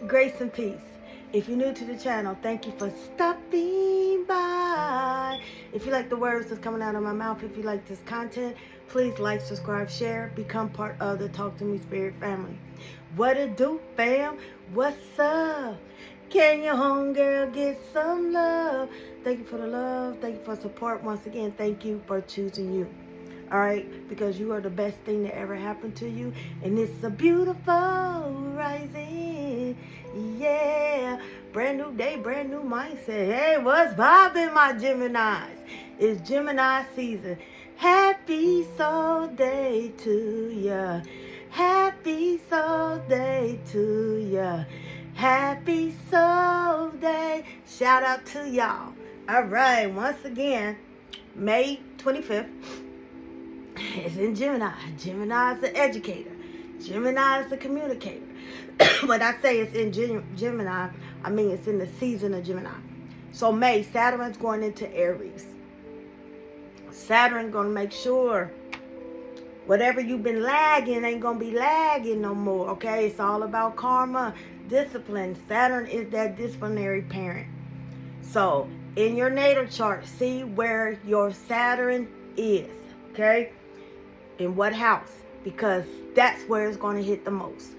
grace and peace. If you're new to the channel, thank you for stopping by. If you like the words that's coming out of my mouth, if you like this content, please like, subscribe, share, become part of the Talk to Me Spirit family. What it do, fam? What's up? Can your homegirl get some love? Thank you for the love. Thank you for support. Once again, thank you for choosing you. All right, because you are the best thing that ever happened to you, and it's a beautiful rising. Yeah, brand new day, brand new mindset. Hey, what's poppin', my Geminis? It's Gemini season. Happy soul day to ya. Happy soul day to ya. Happy soul day. Shout out to y'all. All right, once again, May 25th. It's in Gemini. Gemini is the educator. Gemini is the communicator. When I say it's in Gemini, I mean it's in the season of Gemini. So May, Saturn's going into Aries. Saturn's going to make sure whatever you've been lagging ain't going to be lagging no more, okay? It's all about karma, discipline. Saturn is that disciplinary parent. So in your natal chart, see where your Saturn is, okay? In what house, because that's where it's going to hit the most.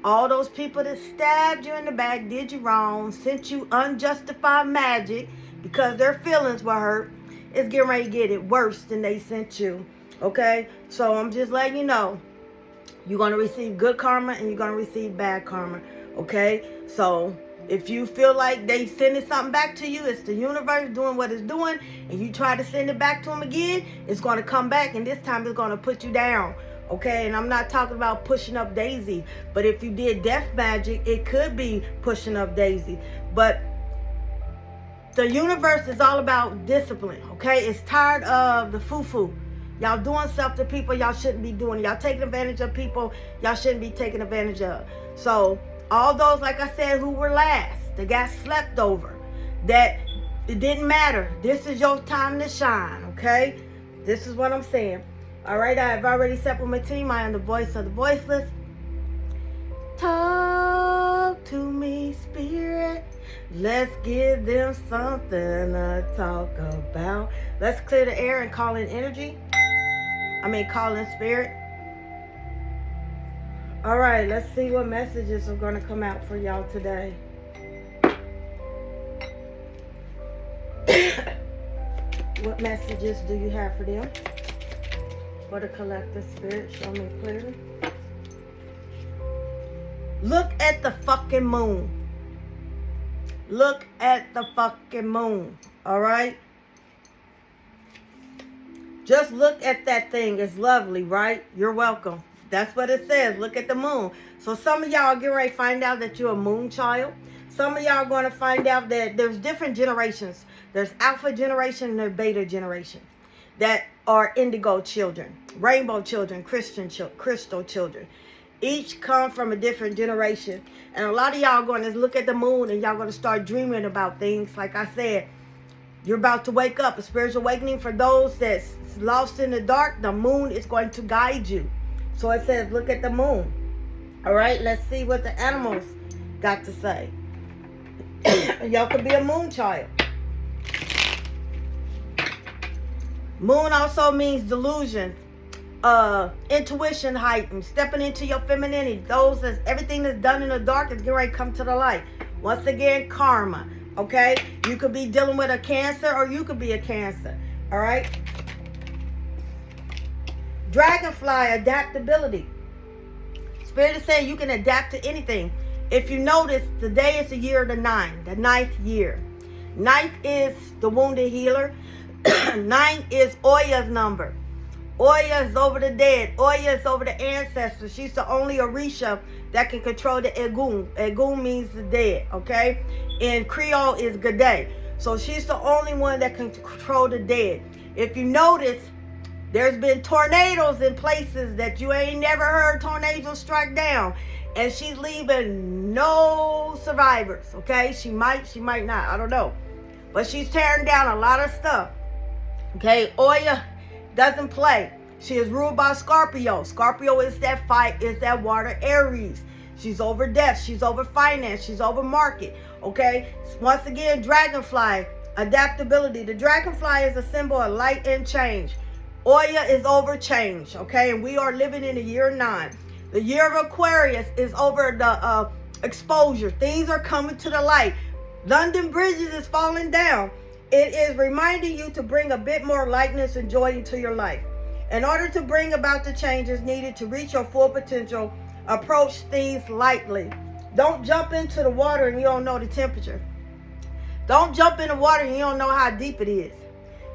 All those people that stabbed you in the back, did you wrong, sent you unjustified magic because their feelings were hurt, it's getting ready to get it worse than they sent you. Okay, so I'm just letting you know, you're going to receive good karma and you're going to receive bad karma. Okay, so if you feel like they sending something back to you, it's the universe doing what it's doing, and you try to send it back to them again, it's going to come back, and this time it's going to put you down. Okay, and I'm not talking about pushing up Daisy, but if you did death magic, it could be pushing up Daisy. But the universe is all about discipline. Okay, it's tired of the foo-foo. Y'all doing stuff to people y'all shouldn't be doing. Y'all taking advantage of people y'all shouldn't be taking advantage of. So all those, like I said, who were last, that got slept over, that it didn't matter. This is your time to shine, okay? This is what I'm saying. All right, I've already set with my team. I am the voice of the voiceless. Talk to me, spirit. Let's give them something to talk about. Let's clear the air and call in energy. Call in spirit. All right, let's see what messages are going to come out for y'all today. What messages do you have for them? For the collective spirit, show me clearly. Look at the fucking moon. Look at the fucking moon. All right? Just look at that thing. It's lovely, right? You're welcome. That's what it says. Look at the moon. So some of y'all are getting ready to find out that you're a moon child. Some of y'all are going to find out that there's different generations. There's alpha generation and there's beta generation that are indigo children, rainbow children, crystal children. Each come from a different generation. And a lot of y'all are going to look at the moon and y'all going to start dreaming about things. Like I said, you're about to wake up. A spiritual awakening for those that's lost in the dark. The moon is going to guide you. So it says, look at the moon. All right, let's see what the animals got to say. Y'all could be a moon child. Moon also means delusion, intuition heightened, stepping into your femininity. Everything that's done in the dark is getting ready to come to the light. Once again, karma. Okay, you could be dealing with a Cancer, or you could be a Cancer. All right. Dragonfly, adaptability. Spirit is saying you can adapt to anything. If you notice, today is the year of the 9, the 9th year. 9th is the wounded healer. 9 is Oya's number. Oya is over the dead. Oya is over the ancestors. She's the only Orisha that can control the Egun. Egun means the dead, okay? In Creole is Gade. So she's the only one that can control the dead. If you notice, there's been tornadoes in places that you ain't never heard tornadoes strike down. And she's leaving no survivors, okay? She might not, I don't know. But she's tearing down a lot of stuff. Okay, Oya doesn't play. She is ruled by Scorpio. Scorpio is that fight, is that water Aries. She's over death. She's over finance. She's over market. Okay? Once again, dragonfly, adaptability. The dragonfly is a symbol of light and change. Oya is over change. Okay? And we are living in the year 9. The year of Aquarius is over the exposure. Things are coming to the light. London Bridges is falling down. It is reminding you to bring a bit more lightness and joy into your life. In order to bring about the changes needed to reach your full potential, approach things lightly. Don't jump into the water and you don't know the temperature. Don't jump in the water and you don't know how deep it is.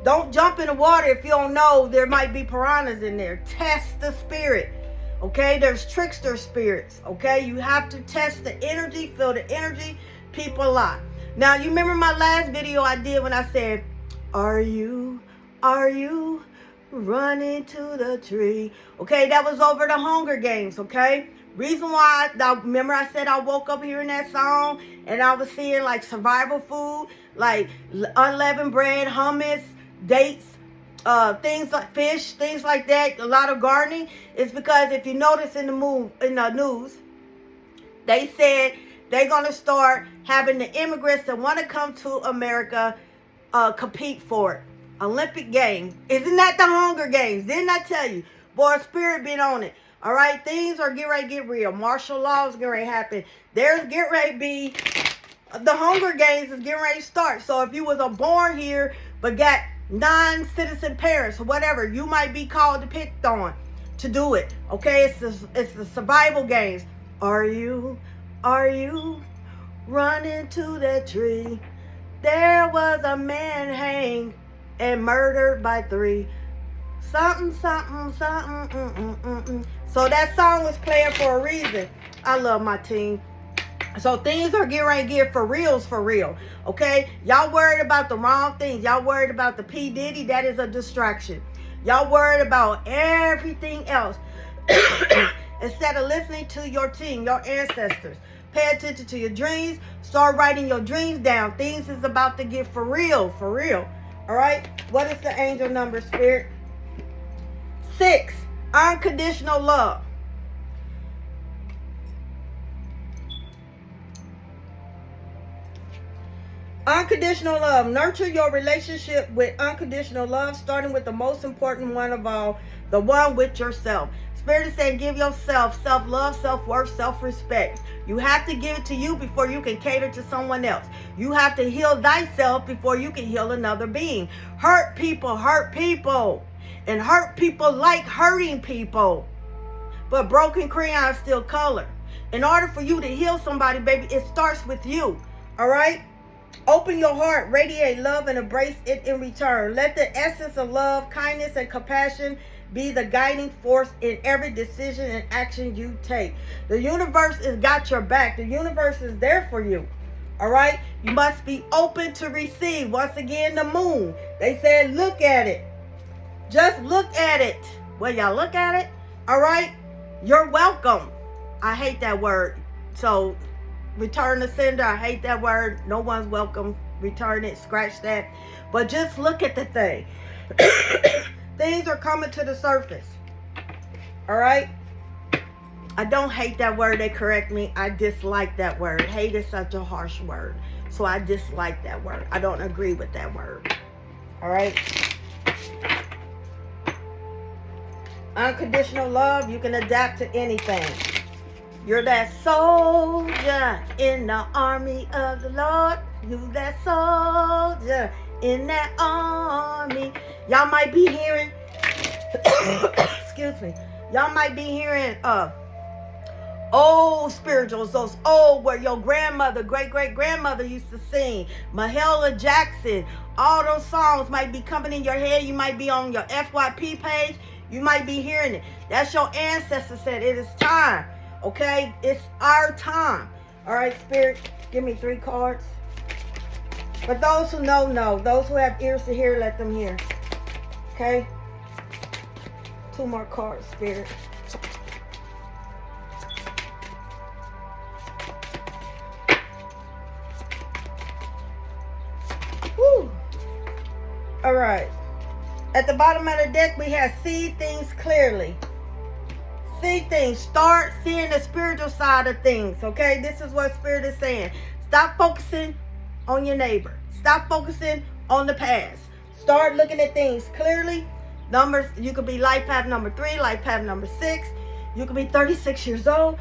Don't jump in the water if you don't know there might be piranhas in there. Test the spirit. Okay, there's trickster spirits. Okay, you have to test the energy, feel the energy. People lie. Now, you remember my last video I did when I said, are you running to the tree? Okay, that was over the Hunger Games, okay? Reason why, remember I said I woke up hearing that song and I was seeing like survival food, like unleavened bread, hummus, dates, things like fish, things like that, a lot of gardening. It's because if you notice in the news, they said they're going to start having the immigrants that want to come to America compete for it. Olympic Games. Isn't that the Hunger Games? Didn't I tell you? Boy, spirit been on it. All right, things are getting ready to get real. Martial law is getting ready to happen. There's getting ready to be, the Hunger Games is getting ready to start. So if you was born here but got non-citizen parents or whatever, you might be called to pick on to do it. Okay, it's the survival games. Are you running to that tree? There was a man hanged and murdered by 3. Something. So that song was playing for a reason. I love my team. So things are getting ready to get for real. Okay? Y'all worried about the wrong things. Y'all worried about the P. Diddy. That is a distraction. Y'all worried about everything else. Instead of listening to your team, your ancestors. Pay attention to your dreams. Start writing your dreams down. Things is about to get for real. All right? What is the angel number, Spirit? 6. Unconditional love. Unconditional love. Nurture your relationship with unconditional love, starting with the most important one of all, the one with yourself. Spirit is saying give yourself self-love, self-worth, self-respect. You have to give it to you before you can cater to someone else. You have to heal thyself before you can heal another being. Hurt people. And hurt people like hurting people. But broken crayon still color. In order for you to heal somebody, baby, it starts with you. All right? Open your heart, radiate love, and embrace it in return. Let the essence of love, kindness, and compassion be the guiding force in every decision and action you take. The universe has got your back. The universe is there for you. All right? You must be open to receive. Once again, the moon. They said, look at it. Just look at it. Well, y'all look at it. All right? You're welcome. I hate that word. So, return the sender. I hate that word. No one's welcome. Return it. Scratch that. But just look at the thing. Things are coming to the surface. All right? I don't hate that word. They correct me. I dislike that word. Hate is such a harsh word. So I dislike that word. I don't agree with that word. All right? Unconditional love. You can adapt to anything. You're that soldier in the army of the Lord. You that soldier in that army. Y'all might be hearing, excuse me, y'all might be hearing old spirituals, those old where your grandmother, great-great-grandmother used to sing. Mahalia Jackson. All those songs might be coming in your head. You might be on your FYP page. You might be hearing it. That's your ancestor said it is time. Okay? It's our time. All right, Spirit, give me 3 cards. But those who know. Those who have ears to hear, let them hear. Okay? 2 more cards, Spirit. Woo. All right. At the bottom of the deck, we have see things clearly. see things. Start seeing the spiritual side of things, okay? This is what Spirit is saying. Stop focusing on your neighbor. Stop focusing on the past. Start looking at things clearly. Numbers, you could be life path number 3, life path number 6. You could be 36 years old.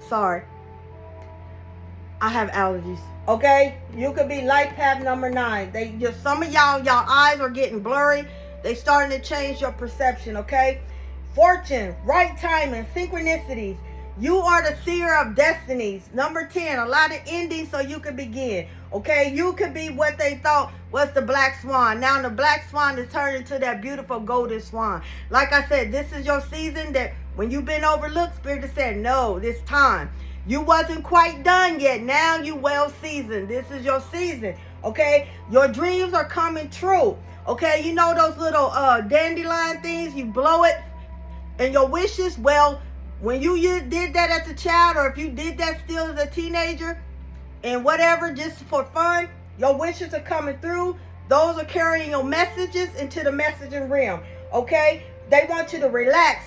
Sorry. I have allergies. Okay? You could be life path number 9. Some of y'all eyes are getting blurry. They starting to change your perception, okay? Fortune, right timing, synchronicities. You are the seer of destinies. Number 10, a lot of endings so you can begin. Okay, you could be what they thought was the black swan. Now the black swan is turned into that beautiful golden swan. Like I said, this is your season that when you've been overlooked, Spirit has said, no, this time. You wasn't quite done yet. Now you well seasoned. This is your season. Okay, your dreams are coming true. Okay, you know those little dandelion things, you blow it, and your wishes, well, when you did that as a child, or if you did that still as a teenager, and whatever, just for fun, your wishes are coming through. Those are carrying your messages into the messaging realm, okay? They want you to relax,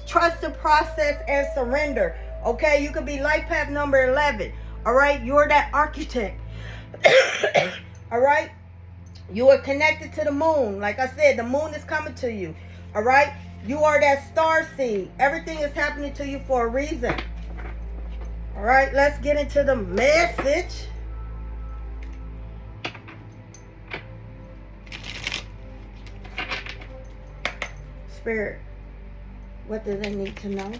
trust the process, and surrender, okay? You could be life path number 11, all right? You're that architect, all right? You are connected to the moon. Like I said, the moon is coming to you, all right? You are that star seed. Everything is happening to you for a reason. All right, let's get into the message. Spirit, what do they need to know?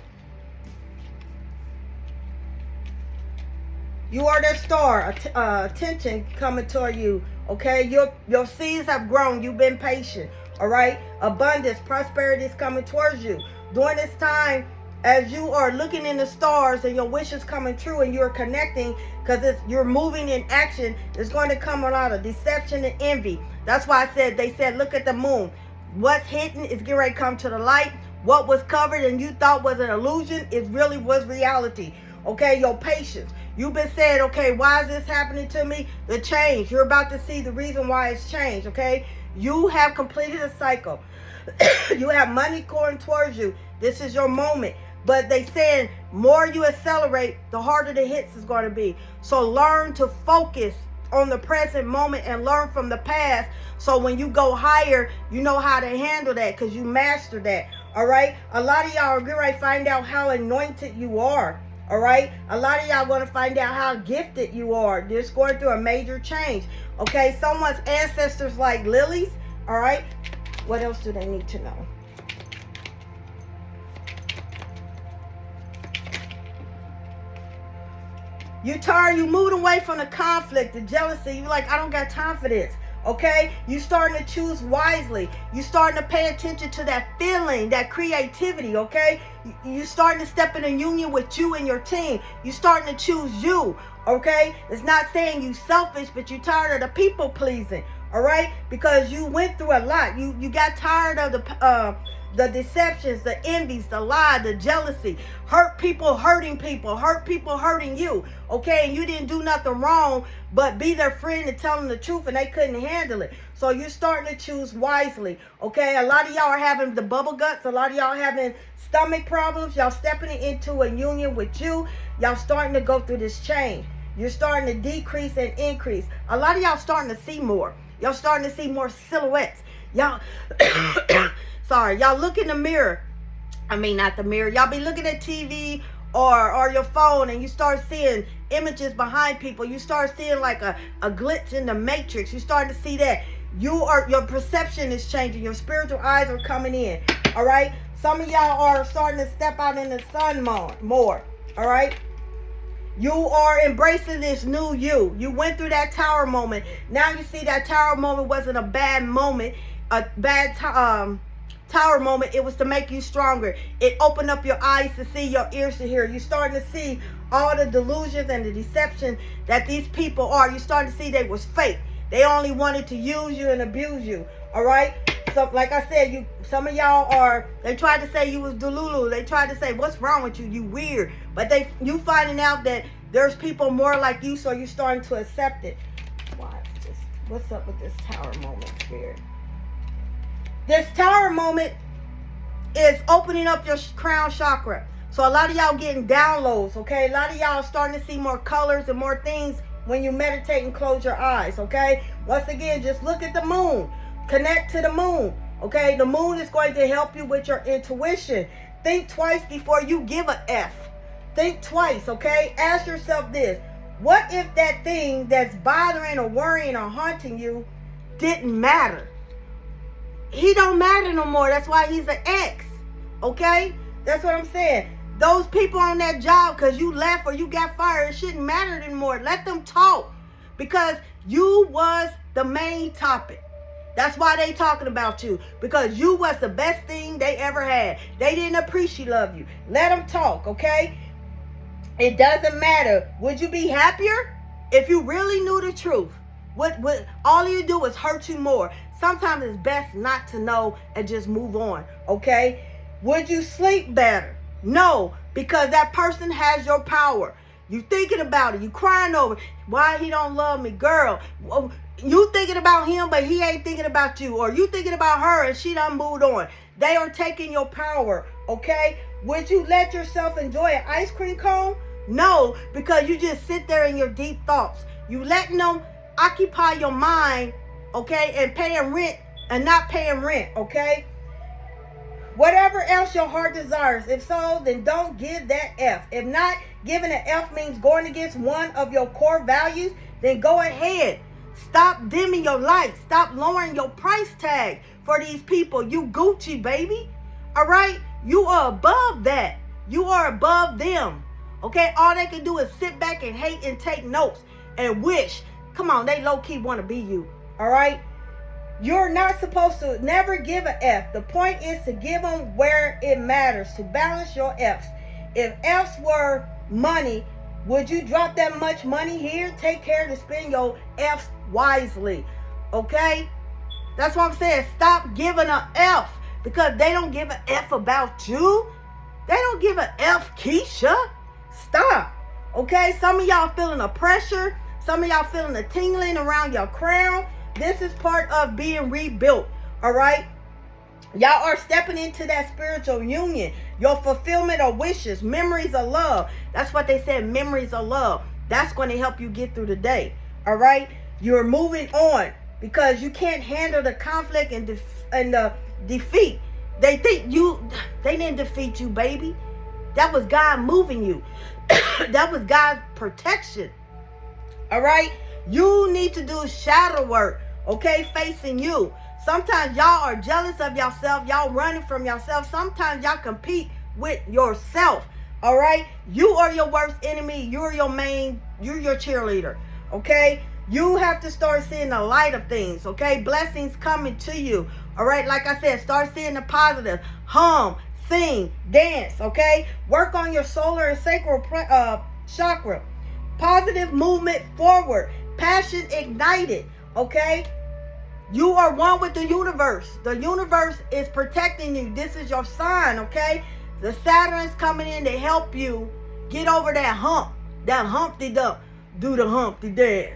You are that star, attention coming toward you, okay? Your seeds have grown. You've been patient, all right? Abundance, prosperity is coming towards you. During this time, as you are looking in the stars and your wishes coming true and you're connecting, because you're moving in action, there's going to come a lot of deception and envy. That's why they said, look at the moon. What's hidden is getting ready to come to the light. What was covered and you thought was an illusion, it really was reality. Okay, your patience. You've been saying, okay, why is this happening to me? The change. You're about to see the reason why it's changed, okay? You have completed a cycle. You have money going towards you. This is your moment. But they saying more you accelerate, the harder the hits is going to be. So learn to focus on the present moment and learn from the past. So when you go higher, you know how to handle that because you mastered that. All right. A lot of y'all are getting ready to find out how anointed you are. All right. A lot of y'all going to find out how gifted you are. Just going through a major change. Okay. Someone's ancestors like lilies. All right. What else do they need to know? You tired, you moved away from the conflict, the jealousy. You're like, I don't got time for this. Okay? You starting to choose wisely. You starting to pay attention to that feeling, that creativity, okay? You starting to step in a union with you and your team. You starting to choose you, okay? It's not saying you selfish, but you tired of the people pleasing, all right? Because you went through a lot. You got tired of the deceptions, the envies, the lie, the jealousy, hurt people hurting you, okay? And you didn't do nothing wrong, but be their friend and tell them the truth, and they couldn't handle it. So you're starting to choose wisely, okay? A lot of y'all are having the bubble guts. A lot of y'all having stomach problems. Y'all stepping into a union with you. Y'all starting to go through this change. You're starting to decrease and increase. A lot of y'all starting to see more. Y'all starting to see more silhouettes. Y'all... Sorry, y'all look in the mirror. I mean, not the mirror. Y'all be looking at TV or your phone and you start seeing images behind people. You start seeing like a glitch in the matrix. You start to see that. Your perception is changing. Your spiritual eyes are coming in. All right? Some of y'all are starting to step out in the sun more. All right? You are embracing this new you. You went through that tower moment. Now you see that tower moment wasn't a bad moment. A bad tower moment, it was to make you stronger. It opened up your eyes to see, your ears to hear. You're starting to see all the delusions and the deception that these people are. You're starting to see they was fake. They only wanted to use you and abuse you. All right? So, like I said, some of y'all they tried to say you was Delulu. They tried to say, what's wrong with you? You weird. But you finding out that there's people more like you, so you're starting to accept it. What's up with this tower moment, Spirit? This tower moment, is opening up your crown chakra. So a lot of y'all getting downloads, okay? A lot of y'all starting to see more colors and more things when you meditate and close your eyes, okay? Once again, just look at the moon. Connect to the moon, okay? The moon is going to help you with your intuition. Think twice before you give a F. Think twice, okay? Ask yourself this. What if that thing that's bothering or worrying or haunting you didn't matter? He don't matter no more. That's why he's an ex, okay? That's what I'm saying. Those people on that job, because you left or you got fired, it shouldn't matter anymore. Let them talk, because you was the main topic. That's why they talking about you, because you was the best thing they ever had. They didn't appreciate love you. Let them talk, okay? It doesn't matter. Would you be happier if you really knew the truth? What all you do is hurt you more. Sometimes it's best not to know and just move on, okay? Would you sleep better? No, because that person has your power. You thinking about it. You crying over it. Why he don't love me? Girl, you thinking about him, but he ain't thinking about you. Or you thinking about her and she done moved on. They are taking your power, okay? Would you let yourself enjoy an ice cream cone? No, because you just sit there in your deep thoughts. You letting them occupy your mind, okay, and paying rent and not paying rent, okay? Whatever else your heart desires. If so, then don't give that F. If not, giving an F means going against one of your core values, then go ahead. Stop dimming your lights. Stop lowering your price tag for these people. You Gucci, baby. All right? You are above that. You are above them. Okay? All they can do is sit back and hate and take notes and wish. Come on, they low-key want to be you. All right? You're not supposed to never give an F. The point is to give them where it matters, to balance your Fs. If Fs were money, would you drop that much money here? Take care to spend your Fs wisely. Okay? That's what I'm saying. Stop giving an F, because they don't give an F about you. They don't give an F, Keisha. Stop. Okay? Some of y'all feeling the pressure. Some of y'all feeling the tingling around your crown. This is part of being rebuilt, all right? Y'all are stepping into that spiritual union, your fulfillment of wishes, memories of love. That's what they said, memories of love. That's going to help you get through the day, all right? You're moving on because you can't handle the conflict and the defeat. They think they didn't defeat you, baby. That was God moving you. That was God's protection, all right? You need to do shadow work. Okay, facing you. Sometimes y'all are jealous of yourself. Y'all running from yourself. Sometimes y'all compete with yourself. All right? You are your worst enemy. You're your cheerleader. Okay? You have to start seeing the light of things. Okay? Blessings coming to you. All right? Like I said, start seeing the positive. Hum, sing, dance. Okay? Work on your solar and sacral chakra. Positive movement forward. Passion ignited. Okay? You are one with the universe. The universe is protecting you. This is your sign, okay? The Saturn is coming in to help you get over that hump. That Humpty Dump. Do the Humpty dance.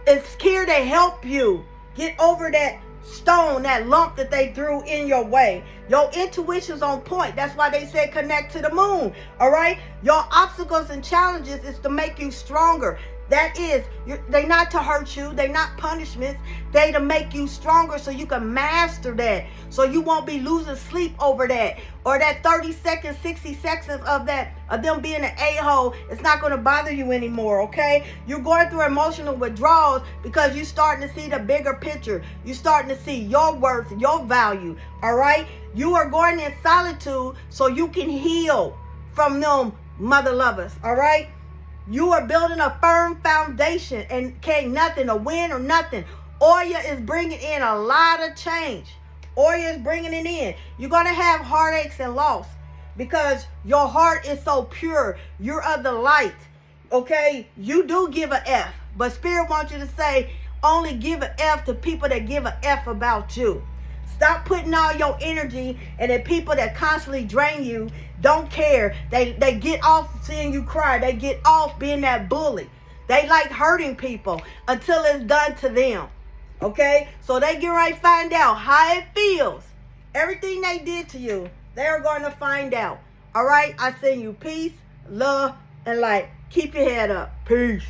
It's here to help you get over that stone, that lump that they threw in your way. Your intuition's on point. That's why they said connect to the moon, all right? Your obstacles and challenges is to make you stronger. That is, they not to hurt you. They not punishments. They to make you stronger so you can master that. So you won't be losing sleep over that. Or that 30 seconds, 60 seconds of them being an a-hole. It's not going to bother you anymore, okay? You're going through emotional withdrawals because you're starting to see the bigger picture. You're starting to see your worth, your value, all right? You are going in solitude so you can heal from them mother lovers, all right? You are building a firm foundation and can't nothing, a win or nothing. Oya is bringing in a lot of change. Oya is bringing it in. You're going to have heartaches and loss because your heart is so pure. You're of the light, okay? You do give an F, but Spirit wants you to say only give an F to people that give an F about you. Stop putting all your energy and the people that constantly drain you don't care. They get off seeing you cry. They get off being that bully. They like hurting people until it's done to them. Okay? So they get right find out how it feels. Everything they did to you, They're going to find out. All right? I send you peace, love, and light. Keep your head up. Peace.